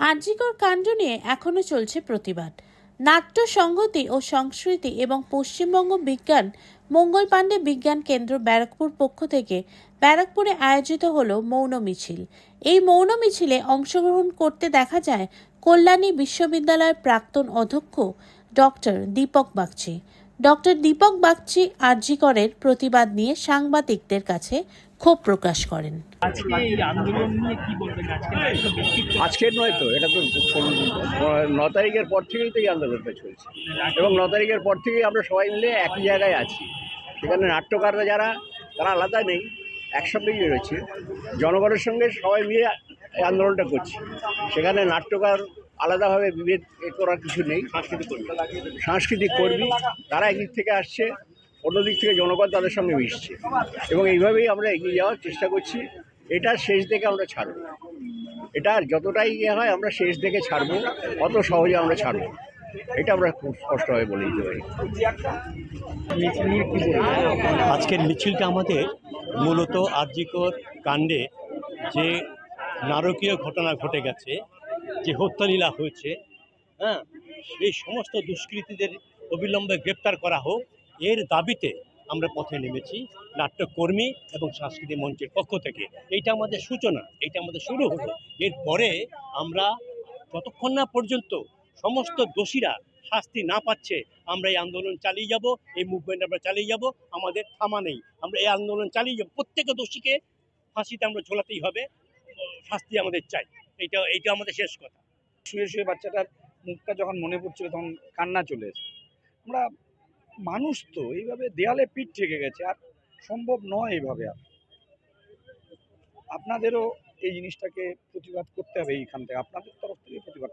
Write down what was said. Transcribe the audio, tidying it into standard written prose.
আরজিকর কাণ্ড নিয়ে এখনো চলছে প্রতিবাদ। নাট্য সংহতি ও সংস্কৃতি এবং পশ্চিমবঙ্গ বিজ্ঞান মঙ্গল পাণ্ডে বিজ্ঞান কেন্দ্র ব্যারাকপুর পক্ষ থেকে ব্যারাকপুরে আয়োজিত হলো মৌন মিছিল। এই মৌন মিছিলে অংশগ্রহণ করতে দেখা যায় কল্যাণী বিশ্ববিদ্যালয়ের প্রাক্তন অধ্যক্ষ ডক্টর দীপক বাগচি। ডক্টর দীপক বাগচি আরজিকরের প্রতিবাদ নিয়ে সাংবাদিকদের কাছে ক্ষোভ প্রকাশ করেন। আজকে এই আন্দোলন নিয়ে কি বলবেন? আজকের নয় তো, এটা তো 9 তারিখের পর থেকেই তো এই আন্দোলনটা চলছে এবং 9 তারিখের পর থেকেই আমরা সবাই মিলে একই জায়গায় আছি। সেখানে নাট্যকাররা যারা, তারা আলাদা নেই, একসঙ্গেই রয়েছে। জনগণের সঙ্গে সবাই মিলে এই আন্দোলনটা করছি। সেখানে নাট্যকার আলাদাভাবে বিভেদ করার কিছু নেই। সাংস্কৃতিক কর্মী তারা একদিক থেকে আসছে, অন্যদিক থেকে জনগণ তাদের সঙ্গে মিশছে এবং এইভাবেই আমরা এগিয়ে যাওয়ার চেষ্টা করছি। এটা শেষ দেখে আমরা ছাড়ব, এটা যতটাই ইয়ে হয় আমরা শেষ দেখে ছাড়বো, অত সহজে আমরা ছাড়বো, এটা আমরা খুব স্পষ্টভাবে বলে দিতে পারি। আজকের মিছিলটা আমাদের মূলত আরজিকর কাণ্ডে যে নারকীয় ঘটনা ঘটে গেছে, যে হত্যালীলা হয়েছে, এই সমস্ত দুষ্কৃতীদের অবিলম্বে গ্রেপ্তার করা হোক, এর দাবিতে আমরা পথে নেমেছি নাট্যকর্মী এবং সাংস্কৃতিক মঞ্চের পক্ষ থেকে। এইটা আমাদের সূচনা, এইটা আমাদের শুরু হলো। এরপরে আমরা যতক্ষণ না পর্যন্ত সমস্ত দোষীরা শাস্তি না পাচ্ছে, আমরা এই আন্দোলন চালিয়ে যাব, এই মুভমেন্ট আমরা চালিয়ে যাব, আমাদের থামা নেই। আমরা এই আন্দোলন চালিয়ে যাব, প্রত্যেকটা দোষীকে ফাঁসিতে আমরা ঝোলাতেই হবে, শাস্তি আমাদের চাই, এইটা আমাদের শেষ কথা। শুয়ে শুয়ে বাচ্চাটার মুখটা যখন মনে পড়ছিল তখন কান্না চলে এসে, আমরা মানুষ তো এইভাবে দেয়ালে পিঠ থেকে গেছে, আর সম্ভব নয় এইভাবে। আর আপনাদেরও এই জিনিসটাকে প্রতিবাদ করতে হবে, এইখান থেকে আপনাদের তরফ থেকে প্রতিবাদ